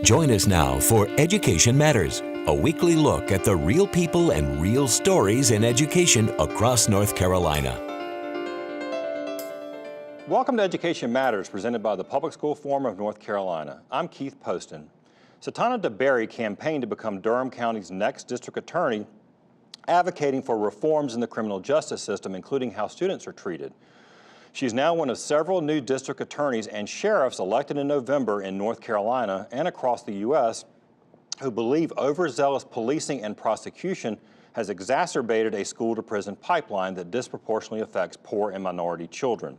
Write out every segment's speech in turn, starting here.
Join us now for Education Matters, a weekly look at the real people and real stories in education across North Carolina. Welcome to Education Matters, presented by the Public School Forum of North Carolina. I'm Keith Poston. Satana DeBerry campaigned to become Durham County's next district attorney, advocating for reforms in the criminal justice system, including how students are treated. She's now one of several new district attorneys and sheriffs elected in November in North Carolina and across the U.S. who believe overzealous policing and prosecution has exacerbated a school-to-prison pipeline that disproportionately affects poor and minority children.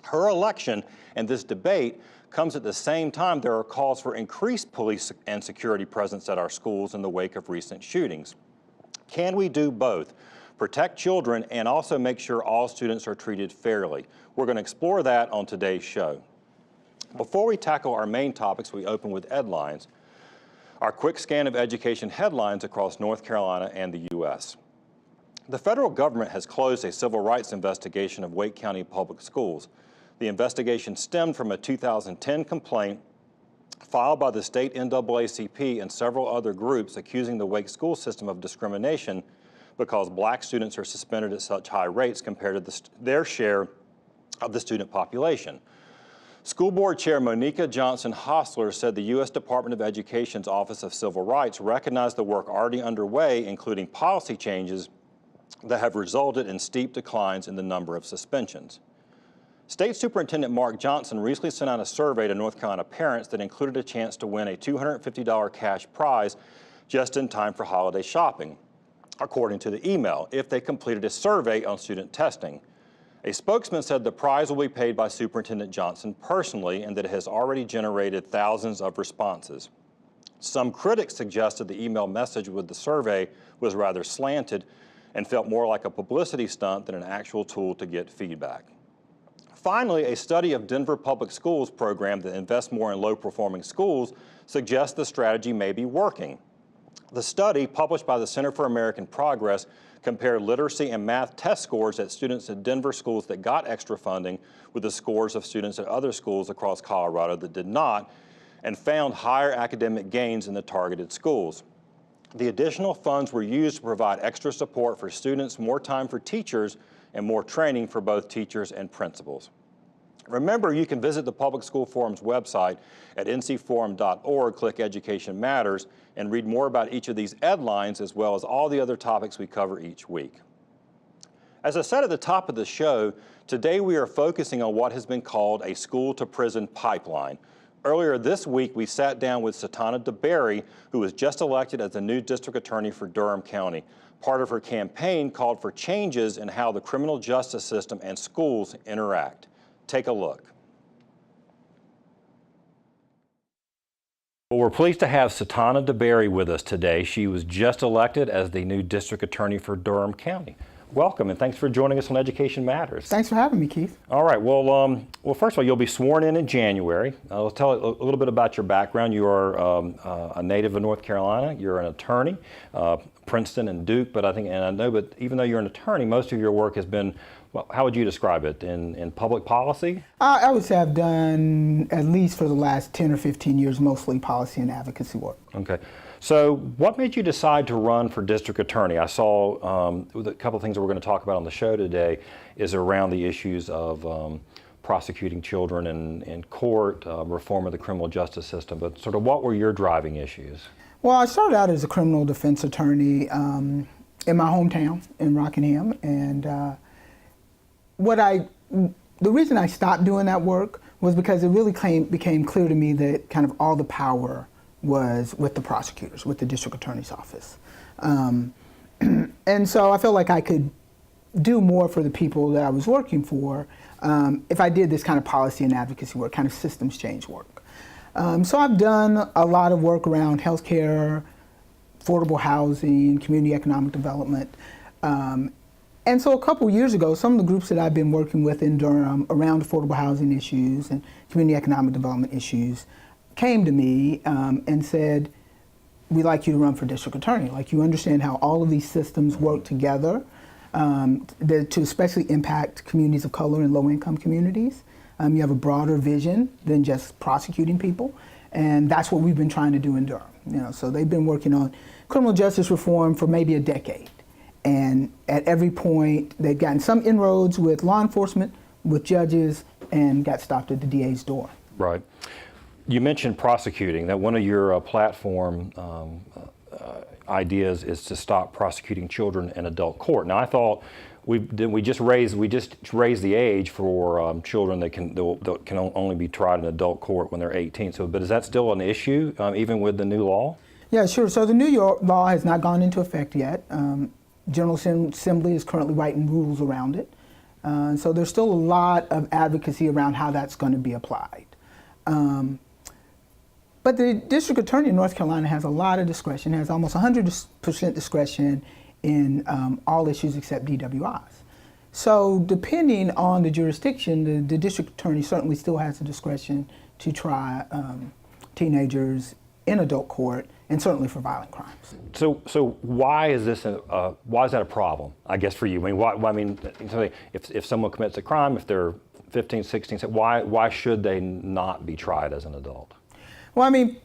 Her election and this debate comes at the same time there are calls for increased police and security presence at our schools in the wake of recent shootings. Can we do both? Protect children and also make sure all students are treated fairly? We're going to explore that on today's show. Before we tackle our main topics, we open with headlines. Our quick scan of education headlines across North Carolina and the U.S. The federal government has closed a civil rights investigation of Wake County Public Schools. The investigation stemmed from a 2010 complaint filed by the state NAACP and several other groups accusing the Wake school system of discrimination because black students are suspended at such high rates compared to their share of the student population. School Board Chair Monica Johnson Hostler said the U.S. Department of Education's Office of Civil Rights recognized the work already underway, including policy changes that have resulted in steep declines in the number of suspensions. State Superintendent Mark Johnson recently sent out a survey to North Carolina parents that included a chance to win a $250 cash prize just in time for holiday shopping, according to the email, if they completed a survey on student testing. A spokesman said the prize will be paid by Superintendent Johnson personally and that it has already generated thousands of responses. Some critics suggested the email message with the survey was rather slanted and felt more like a publicity stunt than an actual tool to get feedback. Finally, a study of Denver Public Schools program that invests more in low-performing schools suggests the strategy may be working. The study, published by the Center for American Progress, compared literacy and math test scores at students at Denver schools that got extra funding with the scores of students at other schools across Colorado that did not, and found higher academic gains in the targeted schools. The additional funds were used to provide extra support for students, more time for teachers, and more training for both teachers and principals. Remember, you can visit the Public School Forum's website at ncforum.org, click Education Matters, and read more about each of these headlines as well as all the other topics we cover each week. As I said at the top of the show, today we are focusing on what has been called a school-to-prison pipeline. Earlier this week, we sat down with Satana DeBerry, who was just elected as the new district attorney for Durham County. Part of her campaign called for changes in how the criminal justice system and schools interact. Take a look. Well, we're pleased to have Satana DeBerry with us today. She was just elected as the new district attorney for Durham County. Welcome, and thanks for joining us on Education Matters. Thanks for having me, Keith. All right, well, first of all, you'll be sworn in January. Let's tell a little bit about your background. You are a native of North Carolina. You're an attorney, Princeton and Duke, but even though you're an attorney, most of your work has been, well, how would you describe it, in public policy? I would say I've done, at least for the last 10 or 15 years, mostly policy and advocacy work. Okay. So what made you decide to run for district attorney? I saw a couple of things that we're going to talk about on the show today is around the issues of prosecuting children in court, reform of the criminal justice system, but sort of what were your driving issues? Well, I started out as a criminal defense attorney in my hometown in Rockingham, and the reason I stopped doing that work was because it really became clear to me that kind of all the power was with the prosecutors, with the district attorney's office. And so I felt like I could do more for the people that I was working for if I did this kind of policy and advocacy work, kind of systems change work. So I've done a lot of work around healthcare, affordable housing, community economic development. And so a couple years ago, some of the groups that I've been working with in Durham around affordable housing issues and community economic development issues came to me and said, we'd like you to run for district attorney. Like, you understand how all of these systems work together to especially impact communities of color and low-income communities. You have a broader vision than just prosecuting people, and that's what we've been trying to do in Durham. So they've been working on criminal justice reform for maybe a decade, and at every point they've gotten some inroads with law enforcement, with judges, and got stopped at the DA's door. Right. You mentioned prosecuting, that one of your platform ideas is to stop prosecuting children in adult court. Now, I thought we just raised the age for children that can only be tried in adult court when they're 18. So, but is that still an issue, even with the new law? Yeah, sure. So the New York law has not gone into effect yet. General Assembly is currently writing rules around it. So there's still a lot of advocacy around how that's going to be applied. But the district attorney in North Carolina has a lot of discretion, has almost 100% discretion in all issues except DWIs. So depending on the jurisdiction, the district attorney certainly still has the discretion to try teenagers in adult court, and certainly for violent crimes. So why is this why is that a problem, I guess, for you? I mean, if someone commits a crime, if they're 15, 16, why should they not be tried as an adult? Well, I mean,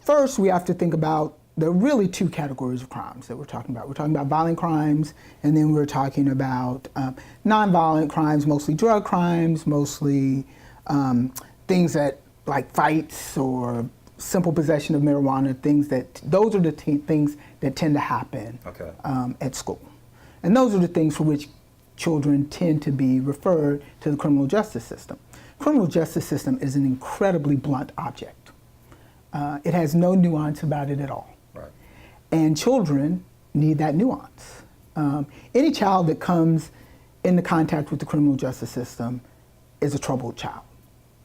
first we have to think about, there are really two categories of crimes that we're talking about. We're talking about violent crimes, and then we're talking about nonviolent crimes, mostly drug crimes, mostly things that, like fights or simple possession of marijuana, those are the things that tend to happen at school. And those are the things for which children tend to be referred to the criminal justice system. Criminal justice system is an incredibly blunt object. It has no nuance about it at all. Right. And children need that nuance. Any child that comes into contact with the criminal justice system is a troubled child.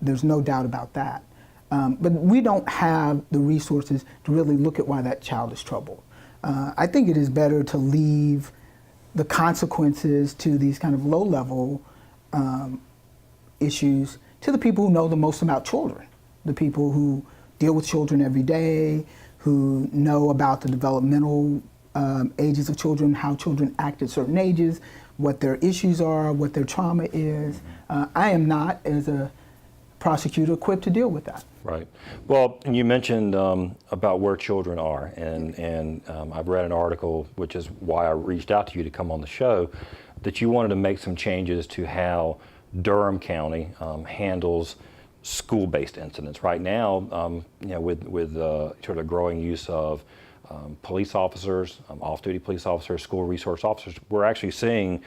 There's no doubt about that. But we don't have the resources to really look at why that child is troubled. I think it is better to leave the consequences to these kind of low-level issues to the people who know the most about children, the people who deal with children every day, who know about the developmental ages of children, how children act at certain ages, what their issues are, what their trauma is. I am not, as a prosecutor, equipped to deal with that. Right. Well, you mentioned about where children are, and I've read an article, which is why I reached out to you to come on the show, that you wanted to make some changes to how Durham County handles school-based incidents. Right now, with sort of growing use of police officers, off-duty police officers, school resource officers, we're actually seeing,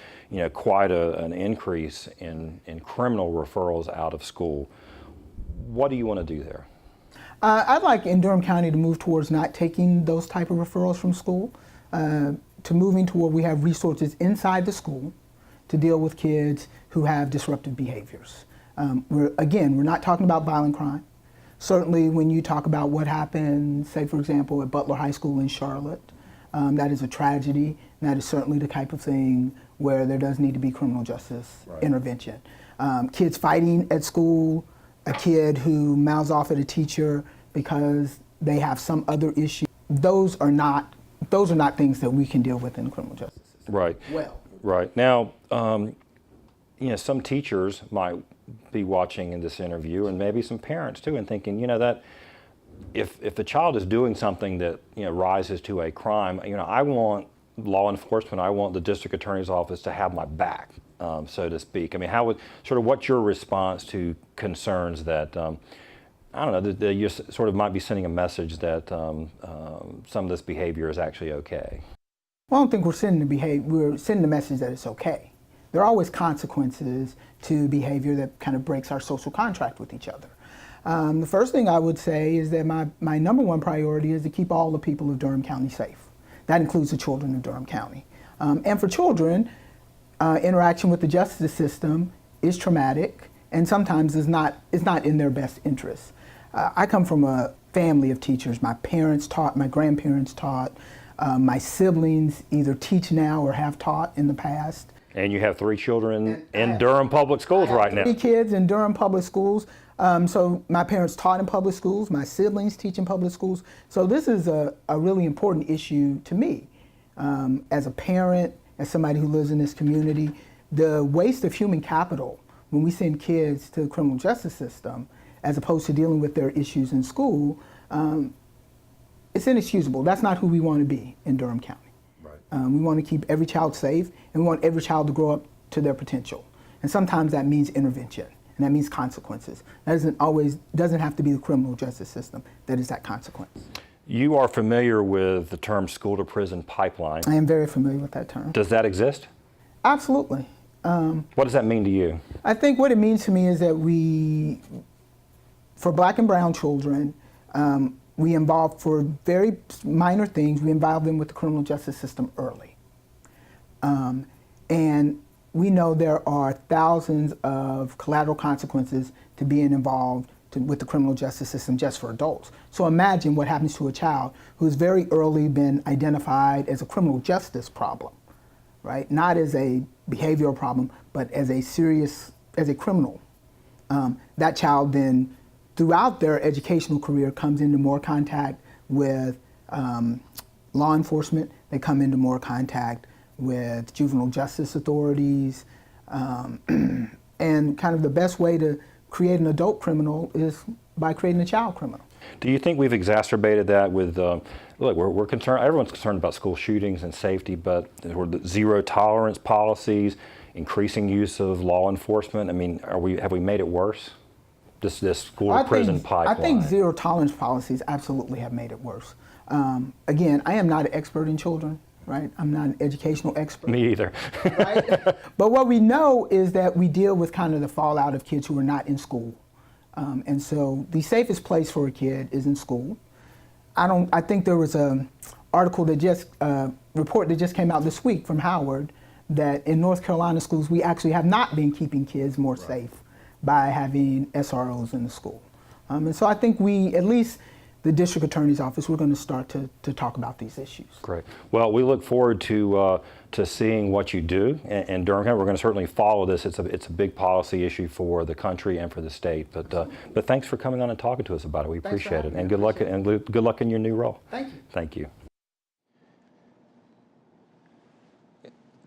quite an increase in criminal referrals out of school. What do you want to do there? I'd like in Durham County to move towards not taking those type of referrals from school, to moving toward we have resources inside the school to deal with kids who have disruptive behaviors. We're not talking about violent crime. Certainly when you talk about what happened, say for example, at Butler High School in Charlotte, that is a tragedy, and that is certainly the type of thing where there does need to be criminal justice intervention. Kids fighting at school, a kid who mouths off at a teacher because they have some other issue, those are not things that we can deal with in the criminal justice system. Right. Well. Right. Now, some teachers might be watching in this interview, and maybe some parents too, and thinking, that if the child is doing something that rises to a crime, I want law enforcement, I want the district attorney's office to have my back, so to speak. I mean, what's your response to concerns that I don't know, that you sort of might be sending a message that some of this behavior is actually okay? Well, I don't think we're sending the message that it's okay. There are always consequences to behavior that kind of breaks our social contract with each other. The first thing I would say is that my number one priority is to keep all the people of Durham County safe. That includes the children of Durham County. And for children, interaction with the justice system is traumatic and sometimes is not in their best interest. I come from a family of teachers. My parents taught, my grandparents taught, my siblings either teach now or have taught in the past. And you have 3 children in Durham Public Schools right now. 3 kids in Durham Public Schools. So my parents taught in public schools, my siblings teach in public schools. So this is a really important issue to me. As a parent, as somebody who lives in this community, the waste of human capital when we send kids to the criminal justice system, as opposed to dealing with their issues in school, it's inexcusable. That's not who we want to be in Durham County. Right. We want to keep every child safe, and we want every child to grow up to their potential. And sometimes that means intervention, and that means consequences. That doesn't have to be the criminal justice system that is that consequence. You are familiar with the term school to prison pipeline. I am very familiar with that term. Does that exist? Absolutely. What does that mean to you? I think what it means to me is that for black and brown children, we involve, for very minor things, we involve them with the criminal justice system early. And we know there are thousands of collateral consequences to being involved with the criminal justice system just for adults. So imagine what happens to a child who's very early been identified as a criminal justice problem, right? Not as a behavioral problem, but as a criminal. That child then, throughout their educational career, comes into more contact with law enforcement. They come into more contact with juvenile justice authorities. And kind of the best way to create an adult criminal is by creating a child criminal. Do you think we've exacerbated that with, look, we're concerned, everyone's concerned about school shootings and safety, but the zero tolerance policies, increasing use of law enforcement, I mean, have we made it worse? This school to prison pipeline. I think zero tolerance policies absolutely have made it worse. Again, I am not an expert in children, right? I'm not an educational expert. Me either. Right? But what we know is that we deal with kind of the fallout of kids who are not in school. And so the safest place for a kid is in school. I think there was a article that report that just came out this week from Howard that in North Carolina schools, we actually have not been keeping kids more safe by having SROs in the school. And so I think we, at least the district attorney's office, we're going to start to talk about these issues. Great. Well, we look forward to seeing what you do in Durham County. We're going to certainly follow this. It's a big policy issue for the country and for the state. But thanks for coming on and talking to us about it. We appreciate it. And good luck in your new role. Thank you. Thank you.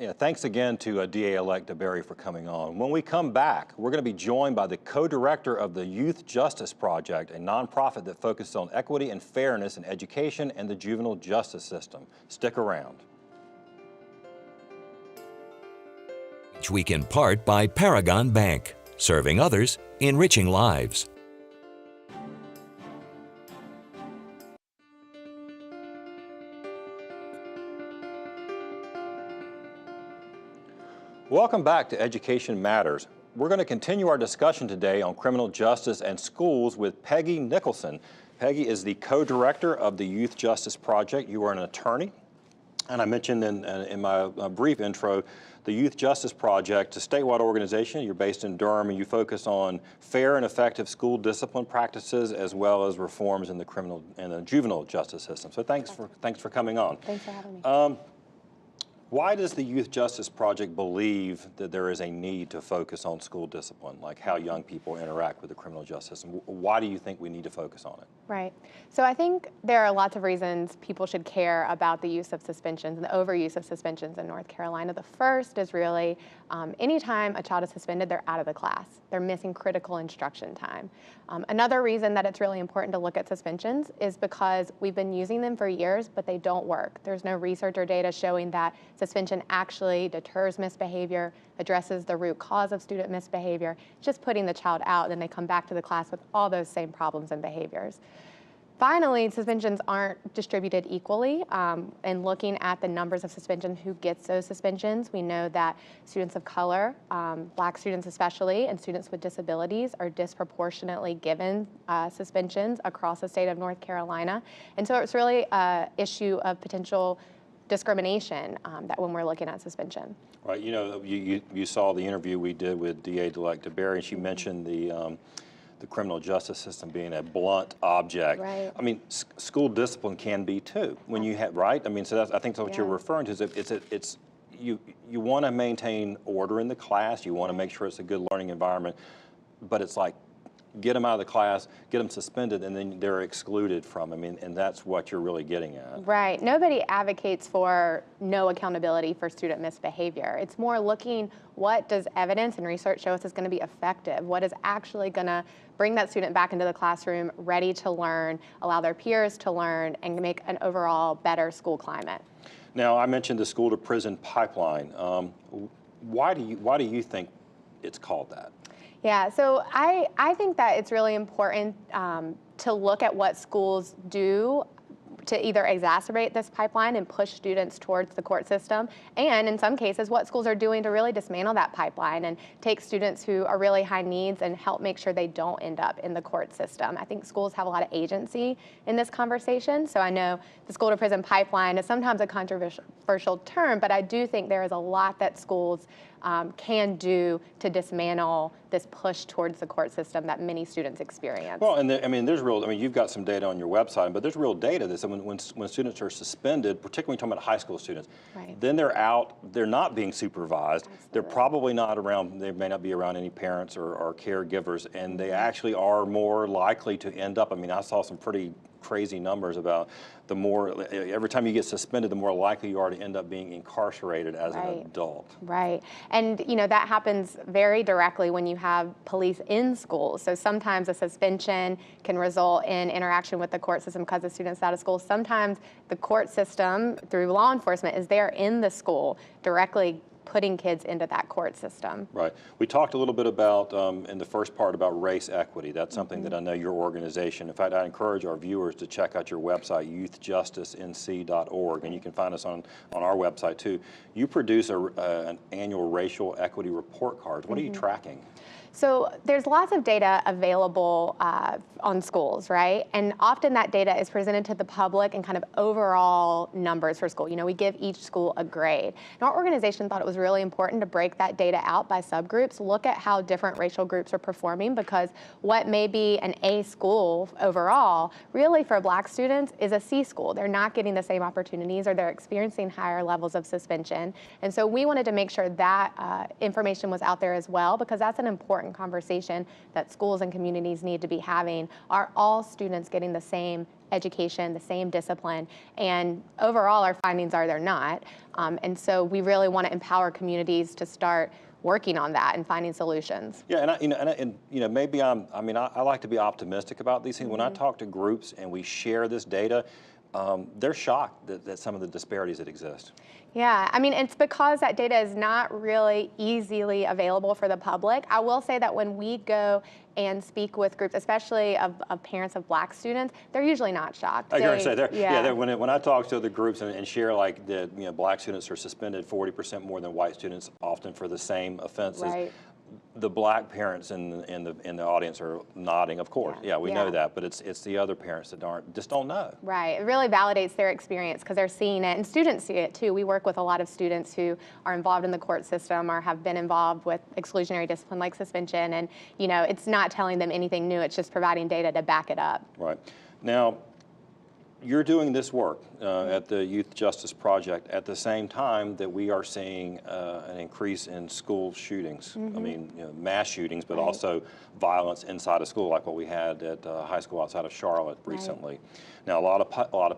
Yeah, thanks again to DA-elect DeBerry for coming on. When we come back, we're going to be joined by the co-director of the Youth Justice Project, a nonprofit that focuses on equity and fairness in education and the juvenile justice system. Stick around. Each week in part by Paragon Bank, serving others, enriching lives. Welcome back to Education Matters. We're going to continue our discussion today on criminal justice and schools with Peggy Nicholson. Peggy is the co-director of the Youth Justice Project. You are an attorney. And I mentioned in my brief intro, the Youth Justice Project, a statewide organization. You're based in Durham, and you focus on fair and effective school discipline practices as well as reforms in the criminal and the juvenile justice system. So thanks for coming on. Thanks for having me. Why does the Youth Justice Project believe that there is a need to focus on school discipline, like how young people interact with the criminal justice system? Why do you think we need to focus on it? Right. So I think there are lots of reasons people should care about the use of suspensions and the overuse of suspensions in North Carolina. The first is really anytime a child is suspended, they're out of the class. They're missing critical instruction time. Another reason that it's really important to look at suspensions is because we've been using them for years, but they don't work. There's no research or data showing that suspension actually deters misbehavior, addresses the root cause of student misbehavior. It's just putting the child out, and they come back to the class with all those same problems and behaviors. Finally, suspensions aren't distributed equally. And looking at the numbers of suspensions, who gets those suspensions, we know that students of color, Black students especially, and students with disabilities are disproportionately given suspensions across the state of North Carolina. And so it's really an issue of potential discrimination that when we're looking at suspension. Right. You know, you saw the interview we did with DA-elect DeBerry, and she mentioned the criminal justice system being a blunt object. Right. I mean, school discipline can be too. When you have, right? I mean, so I think that's what you're referring to. Is you want to maintain order in the class. You want to make sure it's a good learning environment, but it's like get them out of the class, get them suspended, and then they're excluded from. I mean, and that's what you're really getting at. Right. Nobody advocates for no accountability for student misbehavior. It's more looking what does evidence and research show us is going to be effective, what is actually going to bring that student back into the classroom ready to learn, allow their peers to learn, and make an overall better school climate. Now, I mentioned the school to prison pipeline. Why do you think it's called that? Yeah, so I think that it's really important to look at what schools do to either exacerbate this pipeline and push students towards the court system, and in some cases, what schools are doing to really dismantle that pipeline and take students who are really high needs and help make sure they don't end up in the court system. I think schools have a lot of agency in this conversation, so I know the school to prison pipeline is sometimes a controversial term, but I do think there is a lot that schools can do to dismantle this push towards the court system that many students experience. Well, and you've got some data on your website, but there's real data that when students are suspended, particularly talking about high school students, right. Then they're out, they're not being supervised, Absolutely. They're probably not around, they may not be around any parents or caregivers, and they actually are more likely to end up, I saw some pretty crazy numbers about every time you get suspended, the more likely you are to end up being incarcerated as right. an adult. Right, and that happens very directly when you have police in schools. So sometimes a suspension can result in interaction with the court system because the student's out of school. Sometimes the court system, through law enforcement, is there in the school directly putting kids into that court system. Right. We talked a little bit about, in the first part, about race equity. That's something that I know your organization, in fact, I encourage our viewers to check out your website, youthjusticenc.org, and you can find us on our website too. You produce an annual racial equity report card. What are you tracking? So there's lots of data available on schools, right? And often that data is presented to the public in kind of overall numbers for school. We give each school a grade. And our organization thought it was really important to break that data out by subgroups, look at how different racial groups are performing, because what may be an A school overall, really for Black students, is a C school. They're not getting the same opportunities, or they're experiencing higher levels of suspension. And so we wanted to make sure that information was out there as well, because that's an important conversation that schools and communities need to be having. Are all students getting the same education, the same discipline? And overall, our findings are they're not. And so we really want to empower communities to start working on that and finding solutions. Yeah, maybe I like to be optimistic about these things. When I talk to groups and we share this data, they're shocked that some of the disparities that exist. Yeah, it's because that data is not really easily available for the public. I will say that when we go and speak with groups, especially of parents of Black students, they're usually not shocked. I was going to say, when I talk to the groups and share like that, Black students are suspended 40% more than white students, often for the same offenses. Right. The Black parents in the audience are nodding, of course. Yeah, we know that, but it's the other parents that just don't know. Right. It really validates their experience because they're seeing it, and students see it too. We work with a lot of students who are involved in the court system or have been involved with exclusionary discipline like suspension, and it's not telling them anything new. It's just providing data to back it up. Right. Now, you're doing this work at the Youth Justice Project at the same time that we are seeing an increase in school shootings. Mass shootings, but also violence inside of school, like what we had at a high school outside of Charlotte recently. Now, a lot of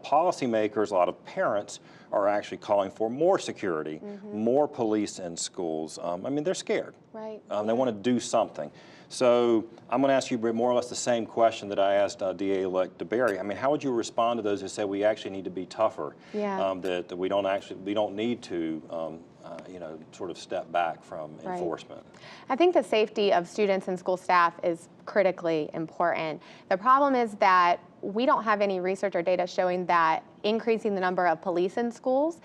policymakers, a lot of parents are actually calling for more security, more police in schools. They're scared. Right. They want to do something. So I'm going to ask you more or less the same question that I asked DA-elect DeBerry. How would you respond to those who say we actually need to be tougher? Yeah. That we don't need to sort of step back from enforcement. I think the safety of students and school staff is critically important. The problem is that we don't have any research or data showing that increasing the number of police in schools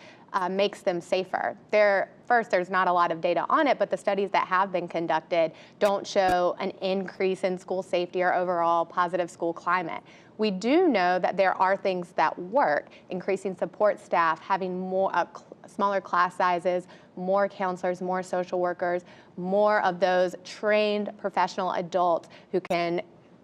makes them safer. There's not a lot of data on it, but the studies that have been conducted don't show an increase in school safety or overall positive school climate. We do know that there are things that work: increasing support staff, having more smaller class sizes, more counselors, more social workers, more of those trained professional adults who can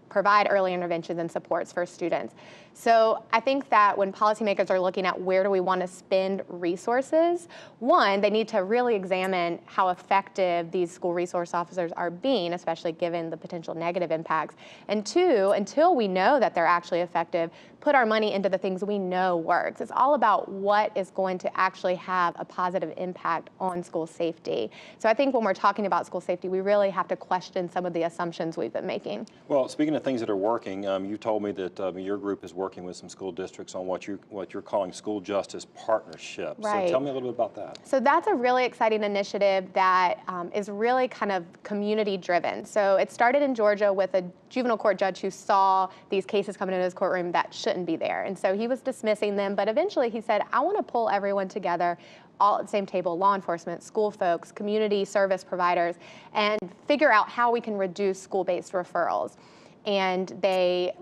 provide early interventions and supports for students. So I think that when policymakers are looking at where do we want to spend resources, one, they need to really examine how effective these school resource officers are being, especially given the potential negative impacts. And two, until we know that they're actually effective, put our money into the things we know works. It's all about what is going to actually have a positive impact on school safety. So I think when we're talking about school safety, we really have to question some of the assumptions we've been making. Well, speaking of things that are working, you told me that your group is working with some school districts on what you're calling school justice partnerships. Right. So tell me a little bit about that. So that's a really exciting initiative that is really kind of community driven. So it started in Georgia with a juvenile court judge who saw these cases coming into his courtroom that shouldn't be there. And so he was dismissing them, but eventually he said, I want to pull everyone together all at the same table, law enforcement, school folks, community service providers, and figure out how we can reduce school-based referrals. And they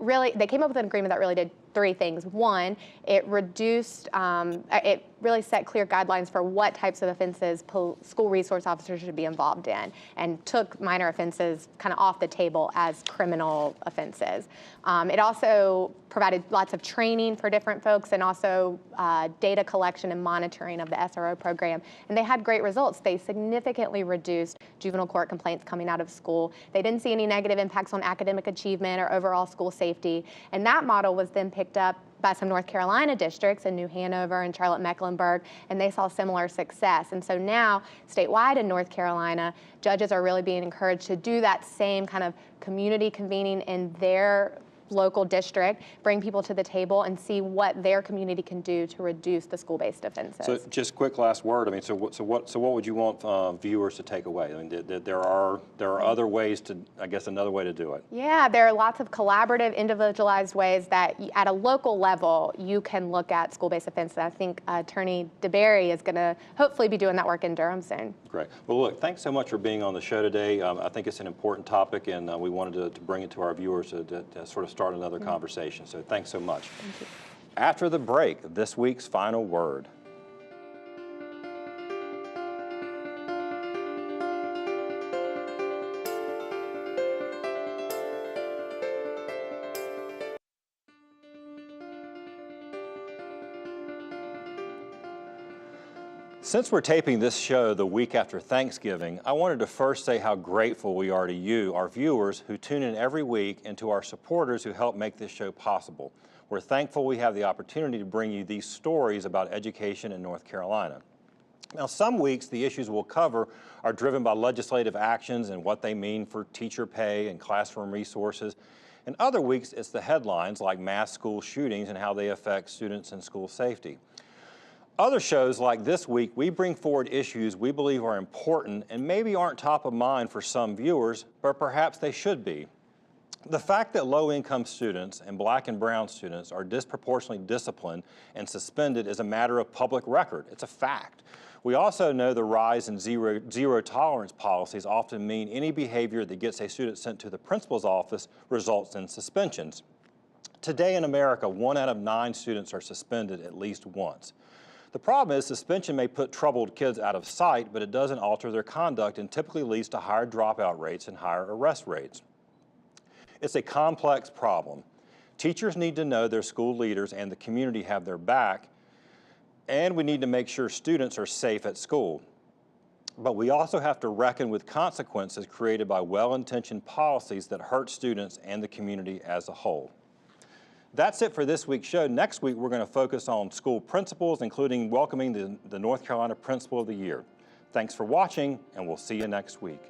came up with an agreement that really did three things. One, it reduced, it really set clear guidelines for what types of offenses school resource officers should be involved in, and took minor offenses kind of off the table as criminal offenses. It also provided lots of training for different folks, and also data collection and monitoring of the SRO program. And they had great results. They significantly reduced juvenile court complaints coming out of school. They didn't see any negative impacts on academic achievement or overall school safety. And that model was then picked up by some North Carolina districts in New Hanover and Charlotte-Mecklenburg, and they saw similar success. And so now, statewide in North Carolina, judges are really being encouraged to do that same kind of community convening in their local district, bring people to the table and see what their community can do to reduce the school-based offenses. So just quick last word. I mean, so what would you want viewers to take away? I mean, there are other ways to, I guess, another way to do it. Yeah, there are lots of collaborative, individualized ways that at a local level you can look at school-based offenses. I think Attorney DeBerry is going to hopefully be doing that work in Durham soon. Great. Well, look, thanks so much for being on the show today. I think it's an important topic, and we wanted to bring it to our viewers to sort of start another conversation. So thanks so much. Thank you. After the break, this week's final word. Since we're taping this show the week after Thanksgiving, I wanted to first say how grateful we are to you, our viewers, who tune in every week, and to our supporters who help make this show possible. We're thankful we have the opportunity to bring you these stories about education in North Carolina. Now, some weeks the issues we'll cover are driven by legislative actions and what they mean for teacher pay and classroom resources. And other weeks it's the headlines like mass school shootings and how they affect students and school safety. Other shows like this week, we bring forward issues we believe are important and maybe aren't top of mind for some viewers, but perhaps they should be. The fact that low-income students and black and brown students are disproportionately disciplined and suspended is a matter of public record. It's a fact. We also know the rise in zero tolerance policies often mean any behavior that gets a student sent to the principal's office results in suspensions. Today in America, 1 out of 9 students are suspended at least once. The problem is suspension may put troubled kids out of sight, but it doesn't alter their conduct and typically leads to higher dropout rates and higher arrest rates. It's a complex problem. Teachers need to know their school leaders and the community have their back, and we need to make sure students are safe at school. But we also have to reckon with consequences created by well-intentioned policies that hurt students and the community as a whole. That's it for this week's show. Next week, we're going to focus on school principals, including welcoming the North Carolina Principal of the Year. Thanks for watching, and we'll see you next week.